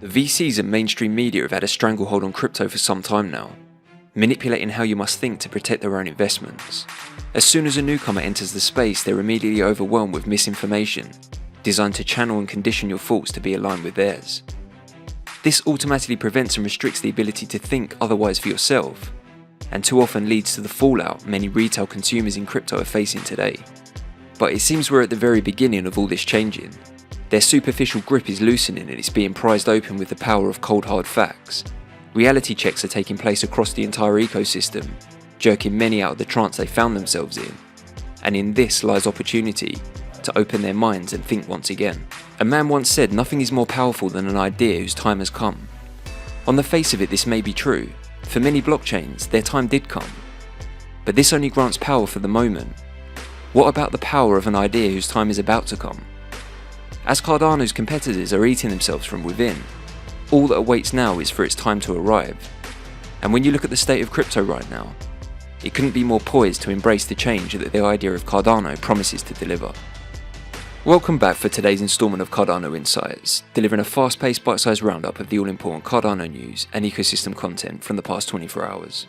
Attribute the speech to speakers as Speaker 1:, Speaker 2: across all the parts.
Speaker 1: The VCs and mainstream media have had a stranglehold on crypto for some time now, manipulating how you must think to protect their own investments. As soon as a newcomer enters the space, they're immediately overwhelmed with misinformation, designed to channel and condition your thoughts to be aligned with theirs. This automatically prevents and restricts the ability to think otherwise for yourself, and too often leads to the fallout many retail consumers in crypto are facing today. But it seems we're at the very beginning of all this changing. Their superficial grip is loosening and it's being prized open with the power of cold hard facts. Reality checks are taking place across the entire ecosystem, jerking many out of the trance they found themselves in. And in this lies opportunity to open their minds and think once again. A man once said, "Nothing is more powerful than an idea whose time has come." On the face of it, this may be true. For many blockchains, their time did come. But this only grants power for the moment. What about the power of an idea whose time is about to come? As Cardano's competitors are eating themselves from within, all that awaits now is for its time to arrive. And when you look at the state of crypto right now, it couldn't be more poised to embrace the change that the idea of Cardano promises to deliver. Welcome back for today's installment of Cardano Insights, delivering a fast-paced bite-sized roundup of the all-important Cardano news and ecosystem content from the past 24 hours.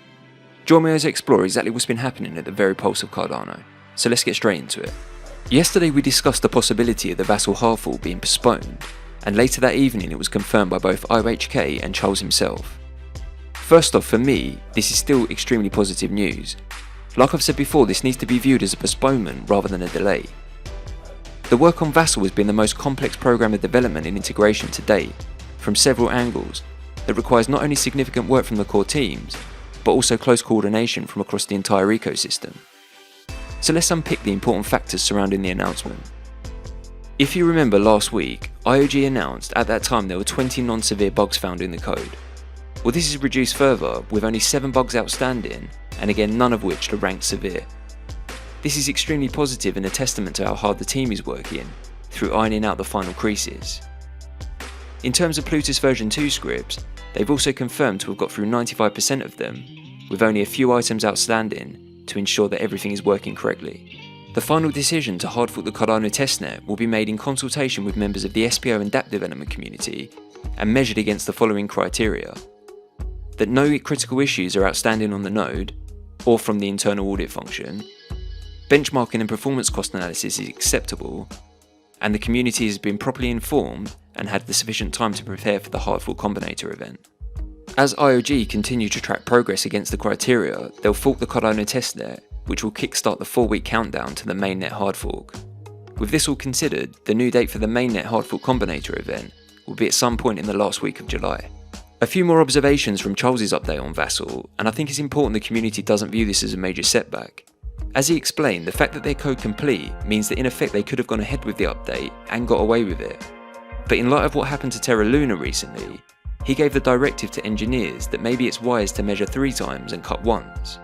Speaker 1: Join me as I explore exactly what's been happening at the very pulse of Cardano, so let's get straight into it. Yesterday we discussed the possibility of the Vasil hard fork being postponed, and later that evening it was confirmed by both IOHK and Charles himself. First off, for me, this is still extremely positive news. Like I've said before, this needs to be viewed as a postponement rather than a delay. The work on Vasil has been the most complex program of development and integration to date, from several angles, that requires not only significant work from the core teams, but also close coordination from across the entire ecosystem. So let's unpick the important factors surrounding the announcement. If you remember last week, IOG announced at that time there were 20 non-severe bugs found in the code. Well, this is reduced further, with only 7 bugs outstanding, and again none of which are ranked severe. This is extremely positive and a testament to how hard the team is working through ironing out the final creases. In terms of Plutus version 2 scripts, they've also confirmed to have got through 95% of them, with only a few items outstanding to ensure that everything is working correctly. The final decision to hard fork the Cardano testnet will be made in consultation with members of the SPO and dApp development community and measured against the following criteria: that no critical issues are outstanding on the node or from the internal audit function, benchmarking and performance cost analysis is acceptable, and the community has been properly informed and had the sufficient time to prepare for the hard fork combinator event. As IOG continue to track progress against the criteria, they'll fork the Cardano testnet, which will kickstart the 4-week countdown to the mainnet hard fork. With this all considered, the new date for the mainnet hard fork combinator event will be at some point in the last week of July. A few more observations from Charles's update on Vasil, and I think it's important the community doesn't view this as a major setback. As he explained, the fact that they're code complete means that in effect they could have gone ahead with the update and got away with it. But in light of what happened to Terra Luna recently, he gave the directive to engineers that maybe it's wise to measure 3 times and cut once.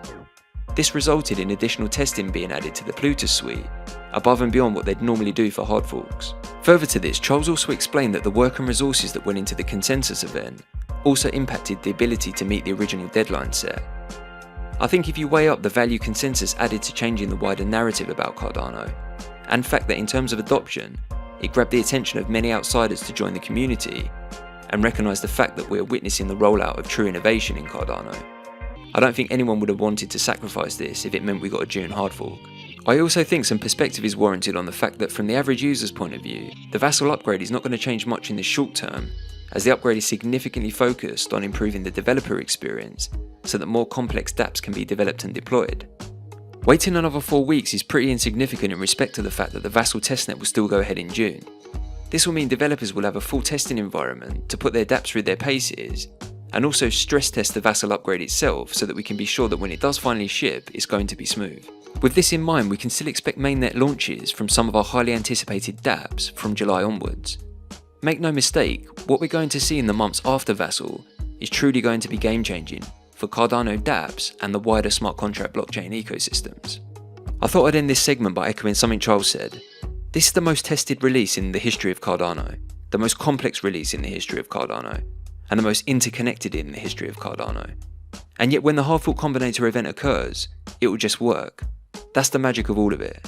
Speaker 1: This resulted in additional testing being added to the Plutus suite, above and beyond what they'd normally do for hard forks. Further to this, Charles also explained that the work and resources that went into the consensus event also impacted the ability to meet the original deadline set. I think if you weigh up the value consensus added to changing the wider narrative about Cardano, and the fact that in terms of adoption, it grabbed the attention of many outsiders to join the community, and recognise the fact that we are witnessing the rollout of true innovation in Cardano, I don't think anyone would have wanted to sacrifice this if it meant we got a June hard fork. I also think some perspective is warranted on the fact that from the average user's point of view, the Vasil upgrade is not going to change much in the short term, as the upgrade is significantly focused on improving the developer experience so that more complex dApps can be developed and deployed. Waiting another 4 weeks is pretty insignificant in respect to the fact that the Vasil testnet will still go ahead in June. This will mean developers will have a full testing environment to put their dApps through their paces, and also stress test the Vasil upgrade itself so that we can be sure that when it does finally ship, it's going to be smooth. With this in mind, we can still expect mainnet launches from some of our highly anticipated dApps from July onwards. Make no mistake, what we're going to see in the months after Vasil is truly going to be game changing for Cardano dApps and the wider smart contract blockchain ecosystems. I thought I'd end this segment by echoing something Charles said. This is the most tested release in the history of Cardano, the most complex release in the history of Cardano, and the most interconnected in the history of Cardano. And yet when the hard fork combinator event occurs, it will just work. That's the magic of all of it.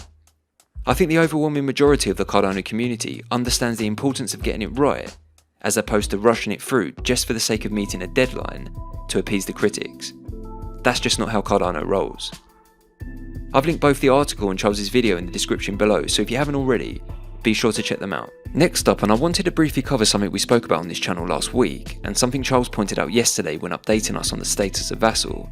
Speaker 1: I think the overwhelming majority of the Cardano community understands the importance of getting it right, as opposed to rushing it through just for the sake of meeting a deadline to appease the critics. That's just not how Cardano rolls. I've linked both the article and Charles's video in the description below, so if you haven't already, be sure to check them out. Next up, and I wanted to briefly cover something we spoke about on this channel last week, and something Charles pointed out yesterday when updating us on the status of Vasil.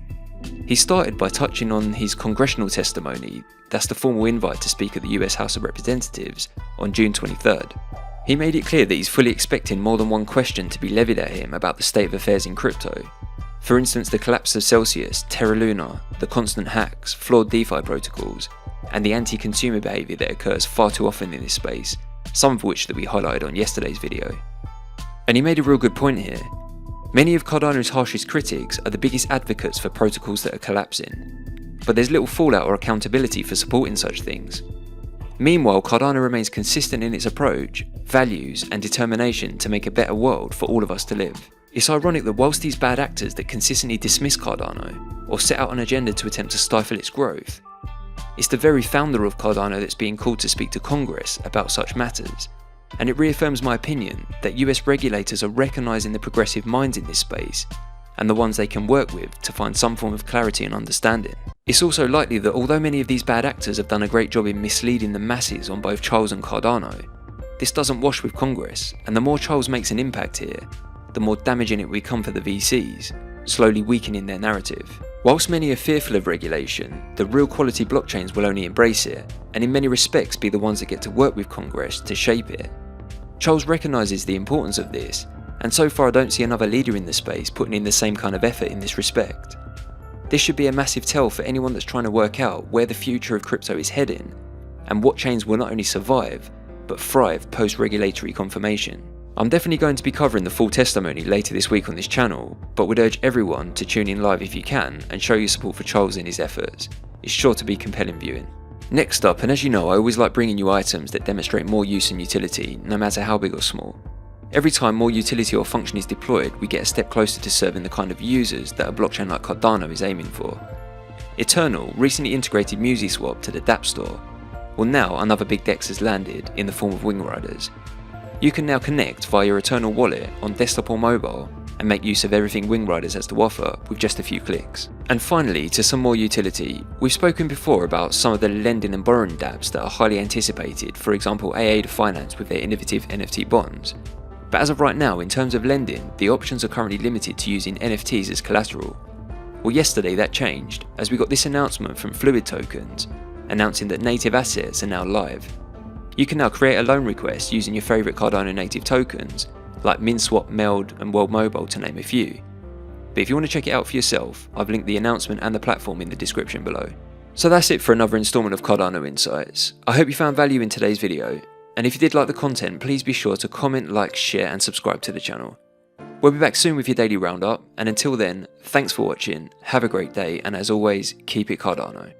Speaker 1: He started by touching on his congressional testimony, that's the formal invite to speak at the US House of Representatives, on June 23rd. He made it clear that he's fully expecting more than one question to be levied at him about the state of affairs in crypto. For instance, the collapse of Celsius, Terra Luna, the constant hacks, flawed DeFi protocols, and the anti-consumer behaviour that occurs far too often in this space, some of which that we highlighted on yesterday's video. And he made a real good point here. Many of Cardano's harshest critics are the biggest advocates for protocols that are collapsing, but there's little fallout or accountability for supporting such things. Meanwhile, Cardano remains consistent in its approach, values, and determination to make a better world for all of us to live. It's ironic that whilst these bad actors that consistently dismiss Cardano, or set out an agenda to attempt to stifle its growth, it's the very founder of Cardano that's being called to speak to Congress about such matters, and it reaffirms my opinion that US regulators are recognising the progressive minds in this space, and the ones they can work with to find some form of clarity and understanding. It's also likely that although many of these bad actors have done a great job in misleading the masses on both Charles and Cardano, this doesn't wash with Congress, and the more Charles makes an impact here, the more damaging it will become for the VCs, slowly weakening their narrative. Whilst many are fearful of regulation, the real quality blockchains will only embrace it, and in many respects be the ones that get to work with Congress to shape it. Charles recognises the importance of this, and so far I don't see another leader in the space putting in the same kind of effort in this respect. This should be a massive tell for anyone that's trying to work out where the future of crypto is heading, and what chains will not only survive, but thrive post-regulatory confirmation. I'm definitely going to be covering the full testimony later this week on this channel, but would urge everyone to tune in live if you can and show your support for Charles in his efforts. It's sure to be compelling viewing. Next up, and as you know, I always like bringing you items that demonstrate more use and utility, no matter how big or small. Every time more utility or function is deployed, we get a step closer to serving the kind of users that a blockchain like Cardano is aiming for. Eternl recently integrated MusiSwap to the dApp store. Well, now another big DEX has landed in the form of Wingriders. You can now connect via your Eternl wallet on desktop or mobile and make use of everything Wingriders has to offer with just a few clicks. And finally, to some more utility, we've spoken before about some of the lending and borrowing dApps that are highly anticipated, for example ADA Finance with their innovative NFT bonds. But as of right now, in terms of lending, the options are currently limited to using NFTs as collateral. Well, yesterday that changed, as we got this announcement from FluidTokens, announcing that native assets are now live. You can now create a loan request using your favourite Cardano native tokens, like MinSwap, Meld and World Mobile to name a few. But if you want to check it out for yourself, I've linked the announcement and the platform in the description below. So that's it for another instalment of Cardano Insights. I hope you found value in today's video, and if you did like the content, please be sure to comment, like, share and subscribe to the channel. We'll be back soon with your daily roundup, and until then, thanks for watching, have a great day, and as always, keep it Cardano.